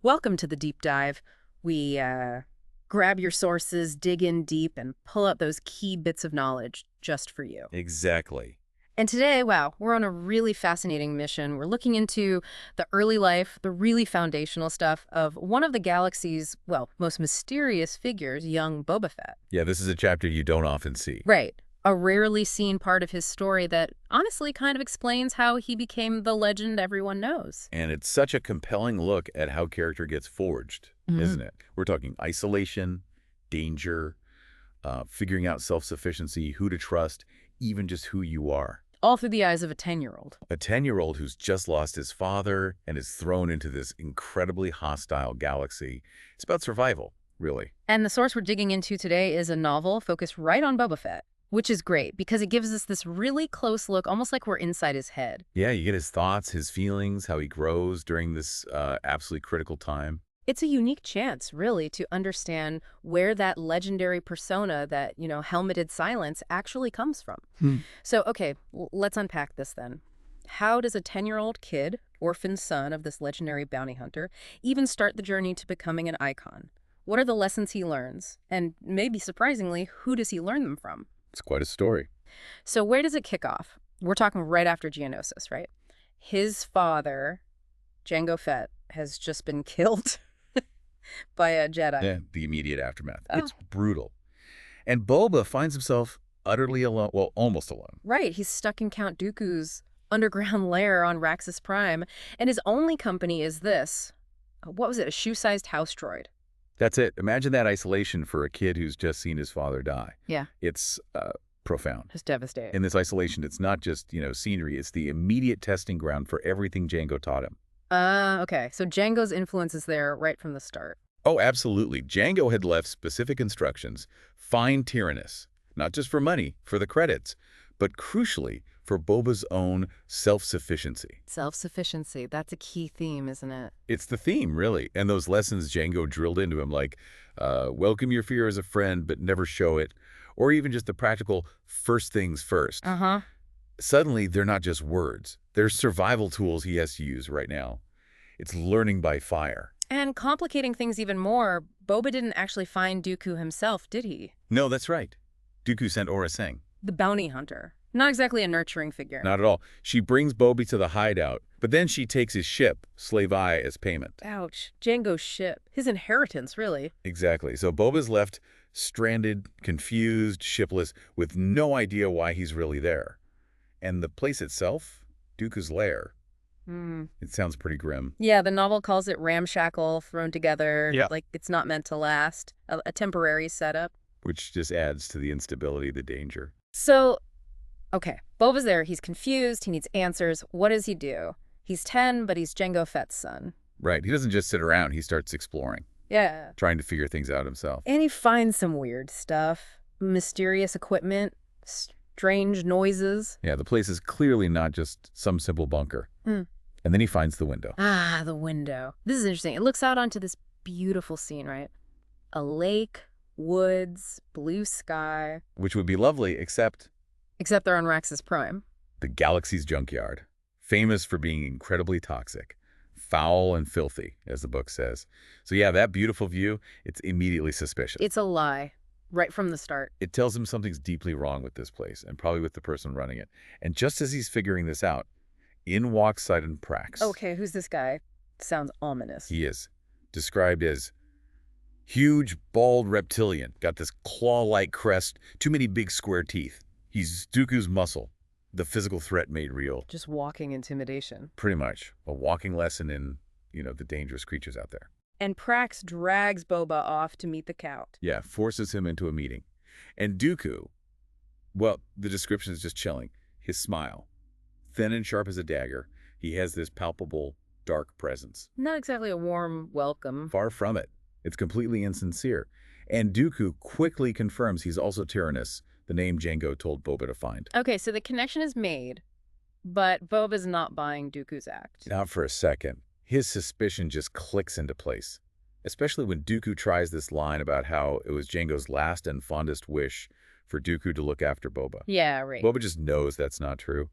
Welcome to the deep dive. We grab your sources, dig in deep, and pull out those key bits of knowledge just for you. Exactly. And today, wow, we're on a really fascinating mission. We're looking into the early life, the really foundational stuff of one of the galaxy's, well, most mysterious figures, young Boba Fett. Yeah, this is a chapter you don't often see. Right. A rarely seen part of his story that honestly kind of explains how he became the legend everyone knows. And it's such a compelling look at how character gets forged, isn't it? We're talking isolation, danger, figuring out self-sufficiency, who to trust, even just who you are. All through the eyes of a 10-year-old. A 10-year-old who's just lost his father and is thrown into this incredibly hostile galaxy. It's about survival, really. And the source we're digging into today is a novel focused right on Boba Fett, which is great because it gives us this really close look, almost like we're inside his head. Yeah, you get his thoughts, his feelings, how he grows during this absolutely critical time. It's a unique chance, really, to understand where that legendary persona, that, helmeted silence, actually comes from. So, okay, let's unpack this then. How does a 10-year-old kid, orphan son of this legendary bounty hunter, even start the journey to becoming an icon? What are the lessons he learns? And maybe surprisingly, who does he learn them from? It's quite a story. So where does it kick off? We're talking right after Geonosis, right? His father, Jango Fett, has just been killed by a Jedi. Yeah, the immediate aftermath. Oh. It's brutal. And Boba finds himself utterly alone, well, almost alone. Right, he's stuck in Count Dooku's underground lair on Raxus Prime, and his only company is this. What was it, a shoe-sized house droid? That's it. Imagine that isolation for a kid who's just seen his father die. Yeah. It's profound. It's devastating. In this isolation, it's not just, scenery. It's the immediate testing ground for everything Jango taught him. Okay, so Jango's influence is there right from the start. Oh, absolutely. Jango had left specific instructions. Find Tyrannus, not just for money, for the credits, but crucially, for Boba's own self-sufficiency. Self-sufficiency, that's a key theme, isn't it? It's the theme, really. And those lessons Jango drilled into him, like welcome your fear as a friend, but never show it, or even just the practical first things first. Uh-huh. Suddenly, they're not just words. They're survival tools he has to use right now. It's learning by fire. And complicating things even more, Boba didn't actually find Dooku himself, did he? No, that's right. Dooku sent Aurra Sing. The bounty hunter. Not exactly a nurturing figure. Not at all. She brings Boba to the hideout, but then she takes his ship, Slave Eye, as payment. Ouch. Jango's ship. His inheritance, really. Exactly. So Boba's left stranded, confused, shipless, with no idea why he's really there. And the place itself, Dooku's lair, it sounds pretty grim. Yeah, the novel calls it ramshackle, thrown together, Yeah. like it's not meant to last, a temporary setup. Which just adds to the instability, the danger. So, okay, Boba's there, he's confused, he needs answers. What does he do? He's 10, but he's Jango Fett's son. Right. He doesn't just sit around. He starts exploring, Yeah. trying to figure things out himself. And he finds some weird stuff. Mysterious equipment, strange noises. Yeah, the place is clearly not just some simple bunker. And then he finds the window. Ah, the window. This is interesting. It looks out onto this beautiful scene, right? A lake, woods, blue sky. Which would be lovely, except Except they're on Raxus Prime. the galaxy's junkyard, famous for being incredibly toxic, foul and filthy, as the book says. So yeah, that beautiful view, it's immediately suspicious. It's a lie, right from the start. It tells him something's deeply wrong with this place, and probably with the person running it. And just as he's figuring this out, in walks Sidon Prax. Okay, who's this guy? Sounds ominous. He is described as huge, bald reptilian, got this claw-like crest, too many big square teeth. He's Dooku's muscle, the physical threat made real. Just walking intimidation. Pretty much a walking lesson in, the dangerous creatures out there. And Prax drags Boba off to meet the Count. Yeah, forces him into a meeting. And Dooku, well, the description is just chilling. His smile, thin and sharp as a dagger, he has this palpable, dark presence. Not exactly a warm welcome. Far from it. It's completely insincere. And Dooku quickly confirms he's also Tyrannus, the name Jango told Boba to find. Okay, so the connection is made, but Boba's not buying Dooku's act. Not for a second. His suspicion just clicks into place, especially when Dooku tries this line about how it was Jango's last and fondest wish for Dooku to look after Boba. Yeah, right. Boba just knows that's not true,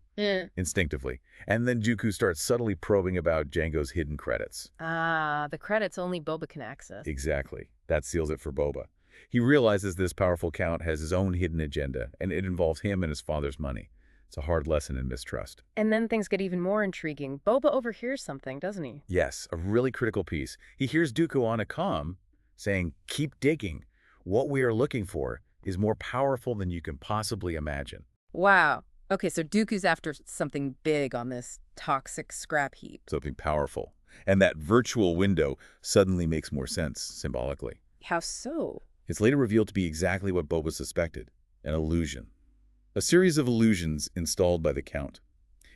instinctively. And then Dooku starts subtly probing about Jango's hidden credits. Ah, the credits only Boba can access. Exactly. That seals it for Boba. He realizes this powerful Count has his own hidden agenda, and it involves him and his father's money. It's a hard lesson in mistrust. And then things get even more intriguing. Boba overhears something, doesn't he? Yes, a really critical piece. He hears Dooku on a comm saying, "Keep digging. What we are looking for is more powerful than you can possibly imagine." Wow. Okay, so Dooku's after something big on this toxic scrap heap. Something powerful. And that virtual window suddenly makes more sense, symbolically. How so? It's later revealed to be exactly what Boba suspected, an illusion. A series of illusions installed by the Count.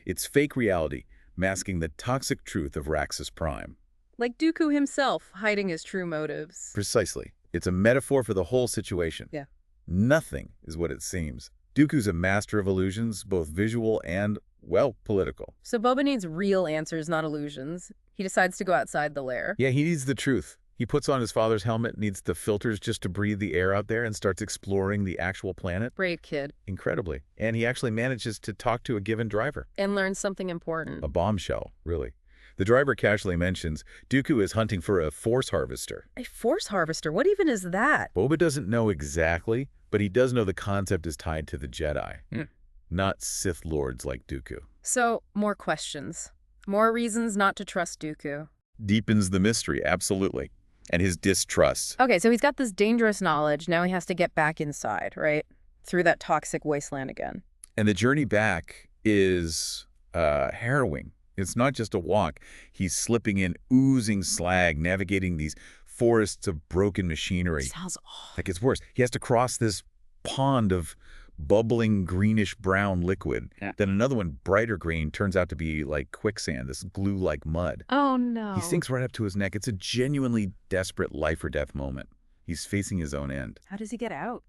It's fake reality, masking the toxic truth of Raxus Prime. Like Dooku himself, hiding his true motives. Precisely. It's a metaphor for the whole situation. Yeah. Nothing is what it seems. Dooku's a master of illusions, both visual and, well, political. So Boba needs real answers, not illusions. He decides to go outside the lair. Yeah, he needs the truth. He puts on his father's helmet, needs the filters just to breathe the air out there, and starts exploring the actual planet. Brave kid. Incredibly. And he actually manages to talk to a given driver. And learns something important. A bombshell, really. The driver casually mentions Dooku is hunting for a force harvester. A force harvester? What even is that? Boba doesn't know exactly, but he does know the concept is tied to the Jedi, not Sith Lords like Dooku. So, more questions. More reasons not to trust Dooku. Deepens the mystery, absolutely. And his distrust. Okay, so he's got this dangerous knowledge. Now he has to get back inside, right? Through that toxic wasteland again. And the journey back is harrowing. It's not just a walk. He's slipping in oozing slag, navigating these forests of broken machinery. Sounds awful. Like it's worse. He has to cross this pond of bubbling greenish-brown liquid. Yeah. Then another one, brighter green, turns out to be like quicksand, this glue-like mud. Oh, no. He sinks right up to his neck. It's a genuinely desperate life-or-death moment. He's facing his own end. How does he get out?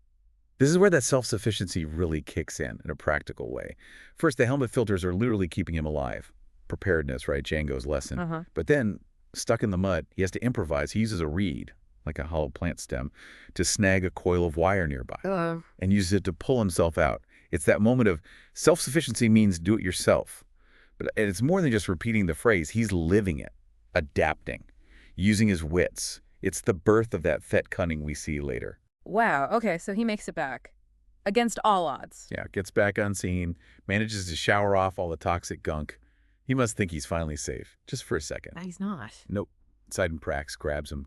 This is where that self-sufficiency really kicks in a practical way. First, the helmet filters are literally keeping him alive. Preparedness, right? Jango's lesson. But then, stuck in the mud, he has to improvise. He uses a reed, like a hollow plant stem, to snag a coil of wire nearby and uses it to pull himself out. It's that moment of self-sufficiency means do it yourself. But it's more than just repeating the phrase. He's living it, adapting, using his wits. It's the birth of that Fett cunning we see later. Wow, okay, so he makes it back. Against all odds. Yeah, gets back unseen, manages to shower off all the toxic gunk. He must think he's finally safe, just for a second. But he's not. Nope. Sidon Prax grabs him.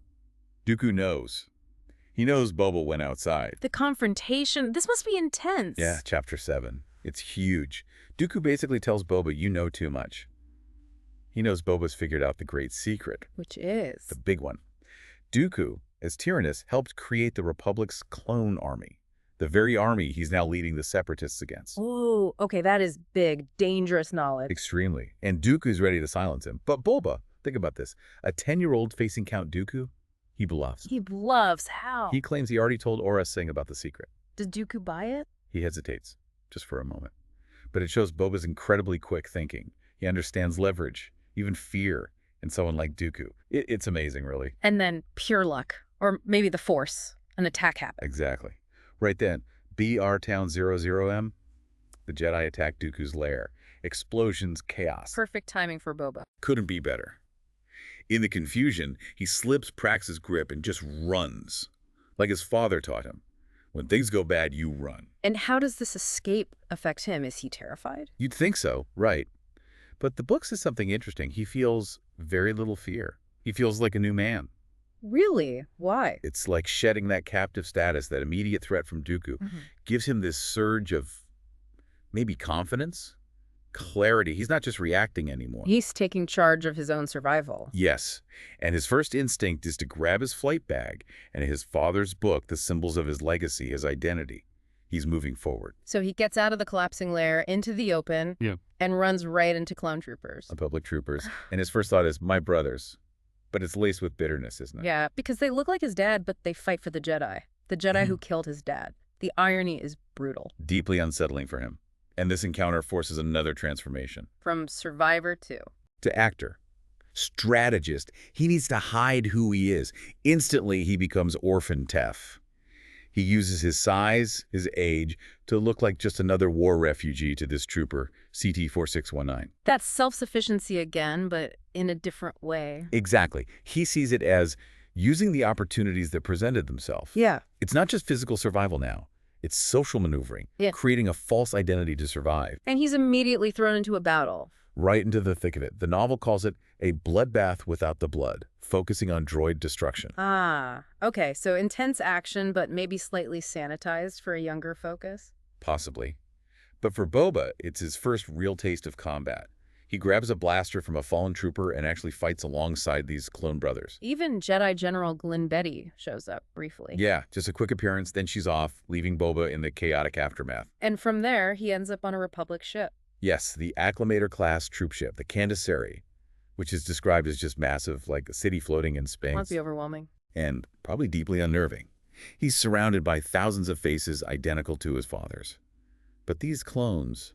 Dooku knows. He knows Boba went outside. The confrontation, this must be intense. Yeah, Chapter 7. It's huge. Dooku basically tells Boba, you know too much. He knows Boba's figured out the great secret. Which is? The big one. Dooku, as Tyrannus, helped create the Republic's clone army. The very army he's now leading the Separatists against. Oh, okay, that is big, dangerous knowledge. Extremely. And Dooku's ready to silence him. But Boba, think about this. A 10-year-old facing Count Dooku, he bluffs. He bluffs. How? He claims he already told Aurra Sing about the secret. Does Dooku buy it? He hesitates, just for a moment. But it shows Boba's incredibly quick thinking. He understands leverage, even fear, in someone like Dooku. It's amazing, really. And then pure luck. Or maybe the Force. An attack happens. Exactly. Right then, BR Town 00M, the Jedi attack Dooku's lair. Explosions, chaos. Perfect timing for Boba. Couldn't be better. In the confusion, he slips Prax's grip and just runs, like his father taught him. When things go bad, you run. And how does this escape affect him? Is he terrified? You'd think so, right. But the book says something interesting. He feels very little fear. He feels like a new man. Really? Why? It's like shedding that captive status, that immediate threat from Dooku, gives him this surge of maybe confidence, clarity. He's not just reacting anymore. He's taking charge of his own survival. Yes. And his first instinct is to grab his flight bag and his father's book, the symbols of his legacy, his identity. He's moving forward. So he gets out of the collapsing lair into the open and runs right into clone troopers. Public troopers. And his first thought is, my brothers. But it's laced with bitterness, isn't it? Yeah, because they look like his dad, but they fight for the Jedi. The Jedi who killed his dad. The irony is brutal. Deeply unsettling for him. And this encounter forces another transformation. From survivor to actor. Strategist. He needs to hide who he is. Instantly, he becomes orphan Tef. He uses his size, his age, to look like just another war refugee to this trooper, CT-4619. That's self-sufficiency again, but in a different way. Exactly. He sees it as using the opportunities that presented themselves. Yeah. It's not just physical survival now. It's social maneuvering, Yeah. creating a false identity to survive. And he's immediately thrown into a battle. Right into the thick of it. The novel calls it a bloodbath without the blood, focusing on droid destruction. Ah, okay, so intense action, but maybe slightly sanitized for a younger focus? Possibly. But for Boba, it's his first real taste of combat. He grabs a blaster from a fallen trooper and actually fights alongside these clone brothers. Even Jedi General Glenn Betty shows up briefly. Yeah, just a quick appearance, then she's off, leaving Boba in the chaotic aftermath. And from there, he ends up on a Republic ship. Yes, the Acclamator-class troopship, the Candaceri, which is described as just massive, like a city floating in space. Must be overwhelming. And probably deeply unnerving. He's surrounded by thousands of faces identical to his father's. But these clones,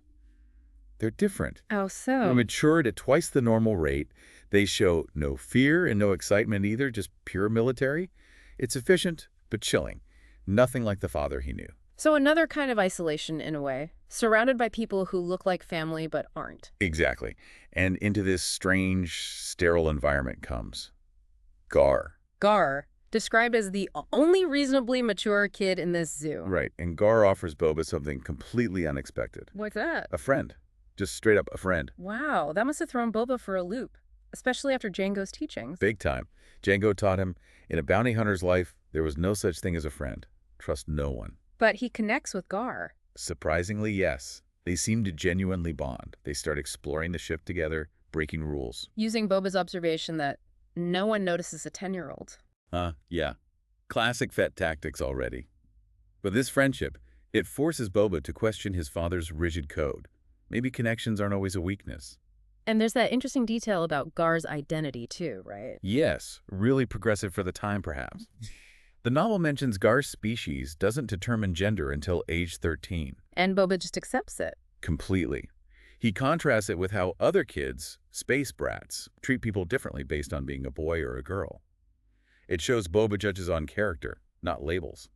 they're different. Oh, so? They're matured at twice the normal rate. They show no fear and no excitement either, just pure military. It's efficient, but chilling. Nothing like the father he knew. So another kind of isolation in a way, surrounded by people who look like family but aren't. Exactly. And into this strange, sterile environment comes Garr. Garr, described as the only reasonably mature kid in this zoo. Right, and Garr offers Boba something completely unexpected. What's that? A friend. Just straight up a friend. Wow, that must have thrown Boba for a loop, especially after Jango's teachings. Big time. Jango taught him, in a bounty hunter's life, there was no such thing as a friend. Trust no one. But he connects with Garr. Surprisingly, yes. They seem to genuinely bond. They start exploring the ship together, breaking rules. Using Boba's observation that no one notices a 10-year-old. Yeah. Classic Fett tactics already. But this friendship, it forces Boba to question his father's rigid code. Maybe connections aren't always a weakness. And there's that interesting detail about Garr's identity too, right? Yes, really progressive for the time, perhaps. The novel mentions Garr's species doesn't determine gender until age 13. And Boba just accepts it. Completely. He contrasts it with how other kids, space brats, treat people differently based on being a boy or a girl. It shows Boba judges on character, not labels.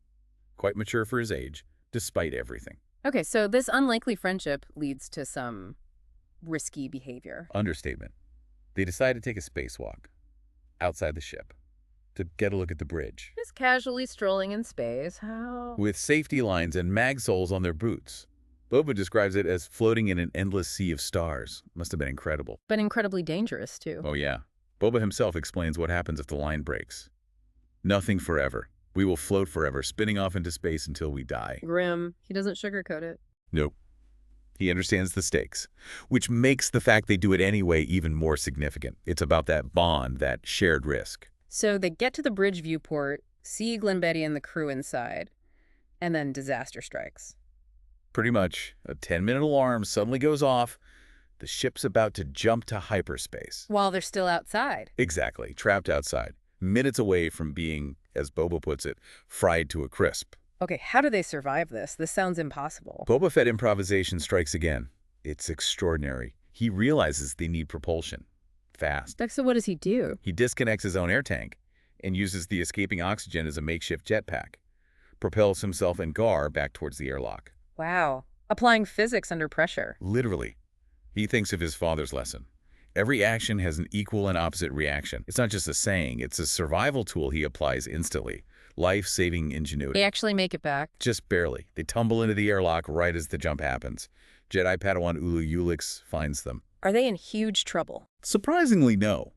Quite mature for his age, despite everything. Okay, so this unlikely friendship leads to some risky behavior. Understatement. They decide to take a spacewalk outside the ship to get a look at the bridge. Just casually strolling in space, how? With safety lines and mag soles on their boots. Boba describes it as floating in an endless sea of stars. Must have been incredible. But incredibly dangerous, too. Oh, yeah. Boba himself explains what happens if the line breaks. Nothing forever. We will float forever, spinning off into space until we die. Grim. He doesn't sugarcoat it. Nope. He understands the stakes, which makes the fact they do it anyway even more significant. It's about that bond, that shared risk. So they get to the bridge viewport, see Glenn Betty and the crew inside, and then disaster strikes. Pretty much. A 10-minute alarm suddenly goes off. The ship's about to jump to hyperspace. While they're still outside. Exactly. Trapped outside. Minutes away from being, as Boba puts it, fried to a crisp. Okay, how do they survive this? This sounds impossible. Boba Fett improvisation strikes again. It's extraordinary. He realizes they need propulsion. Fast. So what does he do? He disconnects his own air tank and uses the escaping oxygen as a makeshift jetpack. Propels himself and Garr back towards the airlock. Wow. Applying physics under pressure. Literally. He thinks of his father's lesson. Every action has an equal and opposite reaction. It's not just a saying, it's a survival tool he applies instantly. Life-saving ingenuity. They actually make it back. Just barely. They tumble into the airlock right as the jump happens. Jedi Padawan Ulu Ulix finds them. Are they in huge trouble? Surprisingly, no.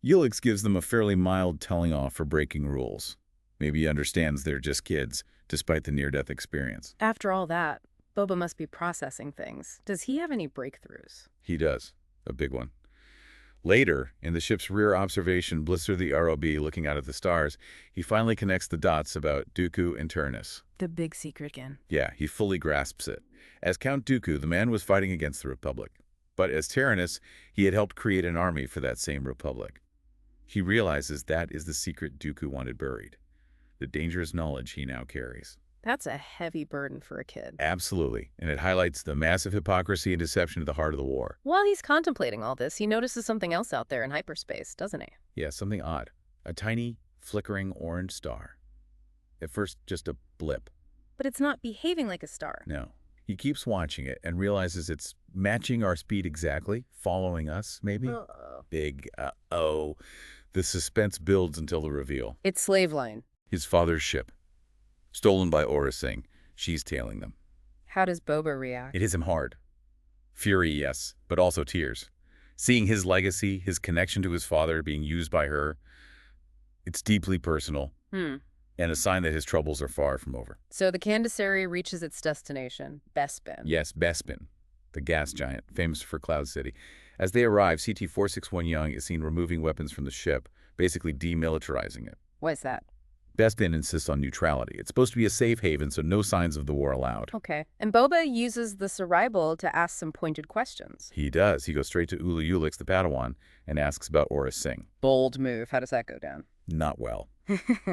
Ulix gives them a fairly mild telling off for breaking rules. Maybe he understands they're just kids, despite the near-death experience. After all that, Boba must be processing things. Does he have any breakthroughs? He does. A big one. Later, in the ship's rear observation blister the ROB looking out at the stars, he finally connects the dots about Dooku and Tyrannus. The big secret again. Yeah, he fully grasps it. As Count Dooku, the man was fighting against the Republic. But as Tyrannus, he had helped create an army for that same Republic. He realizes that is the secret Dooku wanted buried. The dangerous knowledge he now carries. That's a heavy burden for a kid. Absolutely, and it highlights the massive hypocrisy and deception at the heart of the war. While he's contemplating all this, he notices something else out there in hyperspace, doesn't he? Yeah, something odd. A tiny, flickering orange star. At first, just a blip. But it's not behaving like a star. No. He keeps watching it and realizes it's matching our speed exactly, following us, maybe. Big uh-oh. The suspense builds until the reveal. It's Slave Line. His father's ship. Stolen by Aurra Sing. She's tailing them. How does Boba react? It hits him hard. Fury, yes, but also tears. Seeing his legacy, his connection to his father being used by her, it's deeply personal. And a sign that his troubles are far from over. So the Candesari reaches its destination, Bespin. Yes, Bespin, the gas giant, famous for Cloud City. As they arrive, CT-461 Young is seen removing weapons from the ship, basically demilitarizing it. Why is that? Bespin insists on neutrality. It's supposed to be a safe haven, so no signs of the war allowed. Okay. And Boba uses this arrival to ask some pointed questions. He does. He goes straight to Ulu Ulix, the Padawan, and asks about Aurra Sing. Bold move. How does that go down? Not well.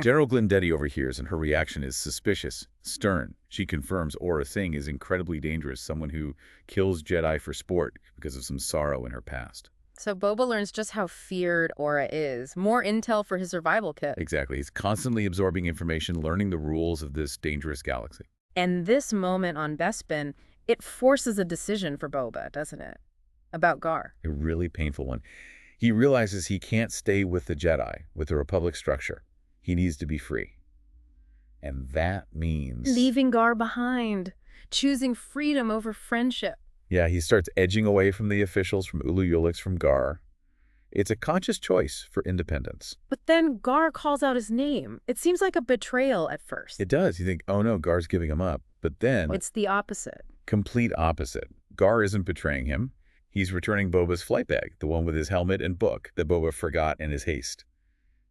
General Glendetti overhears, and her reaction is suspicious, stern. She confirms Aurra Sing is incredibly dangerous, someone who kills Jedi for sport because of some sorrow in her past. So Boba learns just how feared Aurra is. More intel for his survival kit. Exactly. He's constantly absorbing information, learning the rules of this dangerous galaxy. And this moment on Bespin, it forces a decision for Boba, doesn't it? About Garr. A really painful one. He realizes he can't stay with the Jedi, with the Republic structure. He needs to be free. And that means... leaving Garr behind. Choosing freedom over friendship. Yeah, he starts edging away from the officials, from Ulu Ulix, from Garr. It's a conscious choice for independence. But then Garr calls out his name. It seems like a betrayal at first. It does. You think, oh no, Gar's giving him up. But then... it's the opposite. Complete opposite. Garr isn't betraying him. He's returning Boba's flight bag, the one with his helmet and book that Boba forgot in his haste.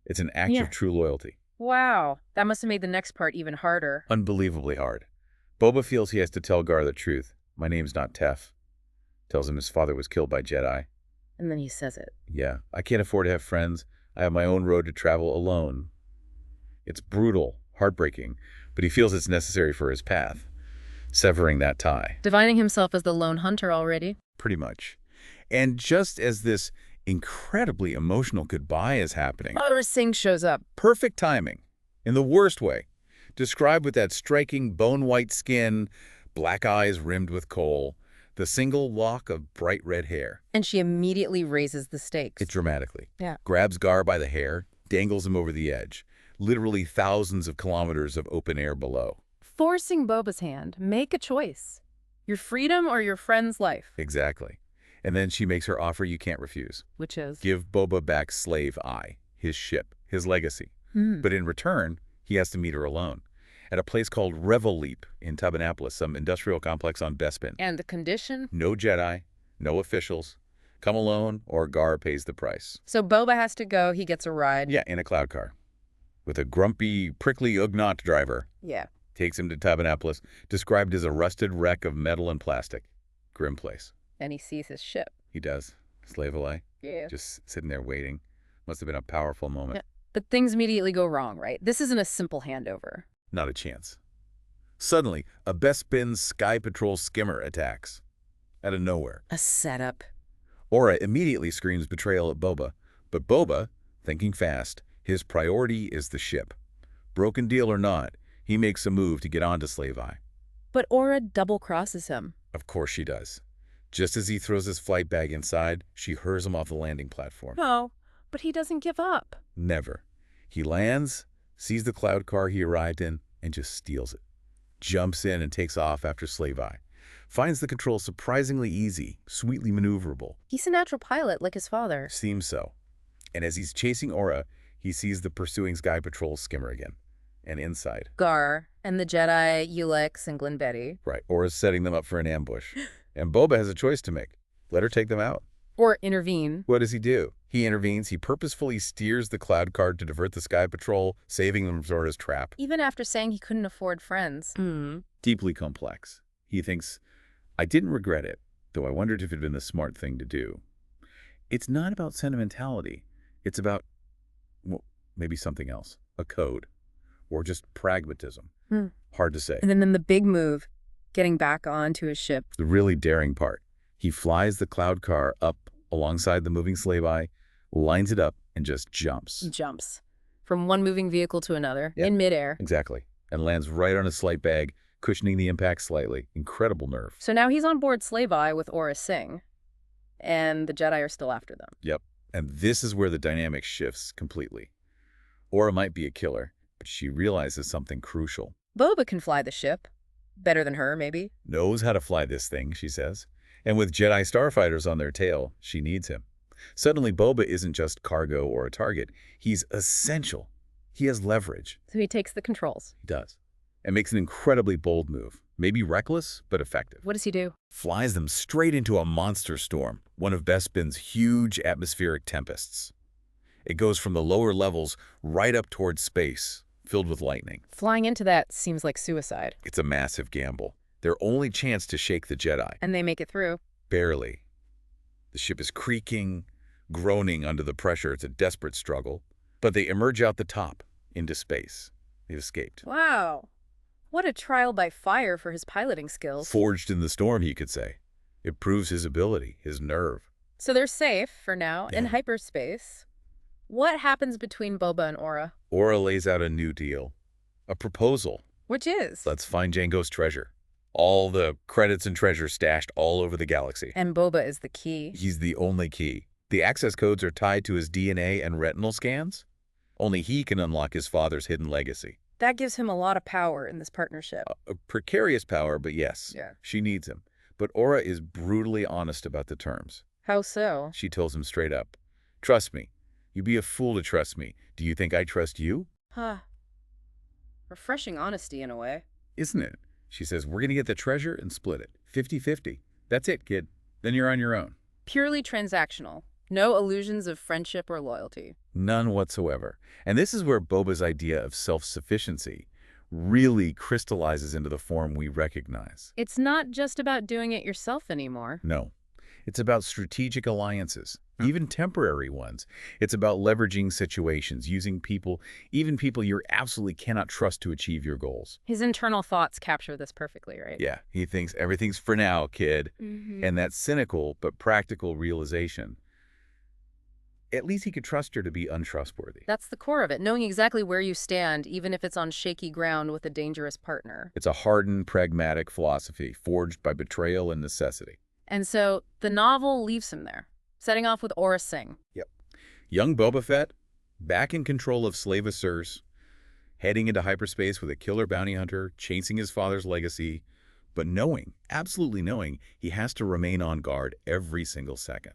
It's an act of true loyalty. Wow. That must have made the next part even harder. Unbelievably hard. Boba feels he has to tell Garr the truth. My name's not Tef. Tells him his father was killed by Jedi. And then he says it. Yeah, I can't afford to have friends. I have my own road to travel alone. It's brutal, heartbreaking, but he feels it's necessary for his path. Severing that tie. Divining himself as the lone hunter already. Pretty much. And just as this incredibly emotional goodbye is happening, Aurra Sing shows up. perfect timing, in the worst way. Described with that striking bone-white skin, black eyes rimmed with kohl, the single lock of bright red hair. And she immediately raises the stakes. It dramatically. Yeah. Grabs Garr by the hair, dangles him over the edge. Literally thousands of kilometers of open air below. Forcing Boba's hand. Make a choice. Your freedom or your friend's life. Exactly. And then she makes her offer you can't refuse. Which is? Give Boba back Slave Eye, his ship, his legacy. But in return, he has to meet her alone. At a place called Revel Leap in Tabernapolis, some industrial complex on Bespin. And the condition? No Jedi, no officials. Come alone or Garr pays the price. So Boba has to go. He gets a ride. Yeah, in a cloud car. With a grumpy, prickly Ugnaught driver. Yeah. Takes him to Tabernapolis, described as a rusted wreck of metal and plastic. Grim place. And he sees his ship. He does. Slave Eye. Yeah. Just sitting there waiting. Must have been a powerful moment. Yeah. But things immediately go wrong, right? This isn't a simple handover. Not a chance. Suddenly, a Bespin Sky Patrol skimmer attacks. Out of nowhere. A setup. Aurra immediately screams betrayal at Boba. But Boba, thinking fast, his priority is the ship. Broken deal or not, he makes a move to get onto Slave Eye. But Aurra double-crosses him. Of course she does. Just as he throws his flight bag inside, she hurls him off the landing platform. No, but he doesn't give up. Never. He lands, sees the cloud car he arrived in, and just steals it. Jumps in and takes off after Slave Eye. Finds the controls surprisingly easy, sweetly maneuverable. He's a natural pilot, like his father. Seems so. And as he's chasing Aurra, he sees the pursuing Sky Patrol skimmer again. And inside. Garr and the Jedi, Ulix and Glendetti. Right. Aura's setting them up for an ambush. And Boba has a choice to make. Let her take them out. Or intervene. What does he do? He intervenes. He purposefully steers the cloud car to divert the Sky Patrol, saving them from Zora's trap. Even after saying he couldn't afford friends. Deeply complex. He thinks, I didn't regret it, though I wondered if it had been the smart thing to do. It's not about sentimentality. It's about, well, maybe something else. A code. Or just pragmatism. Hard to say. And then the big move, getting back onto his ship. The really daring part. He flies the cloud car up alongside the moving Slave Eye, lines it up, and just jumps. from one moving vehicle to another, Yeah. in midair. Exactly. And lands right on a slight bag, cushioning the impact slightly. Incredible nerve. So now he's on board Sci-Fi with Aurra Sing, and the Jedi are still after them. Yep. And this is where the dynamic shifts completely. Aurra might be a killer, but she realizes something crucial. Boba can fly the ship. Better than her, maybe. Knows how to fly this thing, she says. And with Jedi starfighters on their tail, she needs him. Suddenly, Boba isn't just cargo or a target. He's essential. He has leverage. So he takes the controls. He does. And makes an incredibly bold move. Maybe reckless, but effective. What does he do? Flies them straight into a monster storm, one of Bespin's huge atmospheric tempests. It goes from the lower levels right up towards space, filled with lightning. Flying into that seems like suicide. It's a massive gamble. Their only chance to shake the Jedi. And they make it through. Barely. The ship is creaking, groaning under the pressure. It's a desperate struggle. But they emerge out the top, into space. They've escaped. Wow. What a trial by fire for his piloting skills. Forged in the storm, he could say. It proves his ability, his nerve. So they're safe, for now, in Yeah. hyperspace. What happens between Boba and Aurra? Aurra lays out a new deal. A proposal. Which is? Let's find Jango's treasure. All the credits and treasure stashed all over the galaxy. And Boba is the key. He's the only key. The access codes are tied to his DNA and retinal scans. Only he can unlock his father's hidden legacy. That gives him a lot of power in this partnership. A precarious power, but yes, Yeah. she needs him. But Aurra is brutally honest about the terms. How so? She tells him straight up, "Trust me. You'd be a fool to trust me. Do you think I trust you?" Huh. Refreshing honesty in a way. Isn't it? She says, "We're going to get the treasure and split it. 50-50. That's it, kid. Then you're on your own." Purely transactional. No illusions of friendship or loyalty. None whatsoever. And this is where Boba's idea of self-sufficiency really crystallizes into the form we recognize. It's not just about doing it yourself anymore. No. It's about strategic alliances, even temporary ones. It's about leveraging situations, using people, even people you absolutely cannot trust to achieve your goals. His internal thoughts capture this perfectly, right? Yeah, he thinks everything's for now, kid. And that cynical but practical realization, at least he could trust her to be untrustworthy. That's the core of it, knowing exactly where you stand, even if it's on shaky ground with a dangerous partner. It's a hardened, pragmatic philosophy forged by betrayal and necessity. And so the novel leaves him there, setting off with Aurra Sing. Yep. Young Boba Fett, back in control of slave Assurs, heading into hyperspace with a killer bounty hunter, chasing his father's legacy, but knowing, absolutely knowing, he has to remain on guard every single second.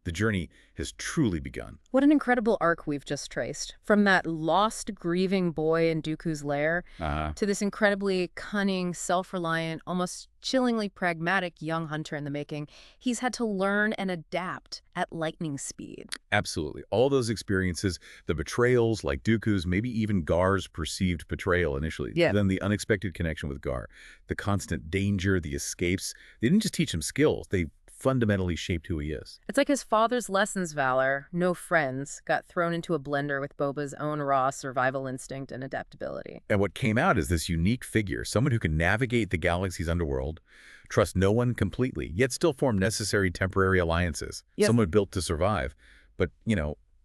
The journey has truly begun. What an incredible arc we've just traced. From that lost, grieving boy in Dooku's lair to this incredibly cunning, self-reliant, almost chillingly pragmatic young hunter in the making. He's had to learn and adapt at lightning speed. Absolutely. All those experiences, the betrayals like Dooku's, maybe even Garr's perceived betrayal initially. Yeah. Then the unexpected connection with Garr, the constant danger, the escapes. They didn't just teach him skills. They fundamentally shaped who he is. It's like his father's lessons, Valor, no friends, got thrown into a blender with Boba's own raw survival instinct and adaptability. And what came out is this unique figure, someone who can navigate the galaxy's underworld, trust no one completely, yet still form necessary temporary alliances. Yes. Someone built to survive. But,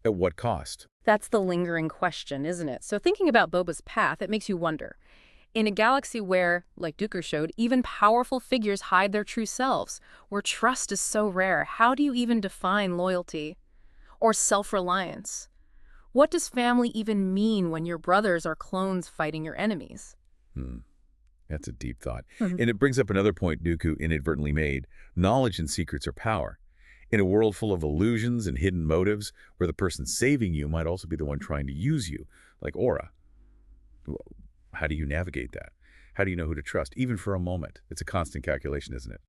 at what cost? That's the lingering question, isn't it? So thinking about Boba's path, it makes you wonder. In a galaxy where, like Dooku showed, even powerful figures hide their true selves, where trust is so rare, how do you even define loyalty or self-reliance? What does family even mean when your brothers are clones fighting your enemies? That's a deep thought. And it brings up another point Dooku inadvertently made. Knowledge and secrets are power. In a world full of illusions and hidden motives, where the person saving you might also be the one trying to use you, like Aurra. How do you navigate that? How do you know who to trust, even for a moment? It's a constant calculation, isn't it?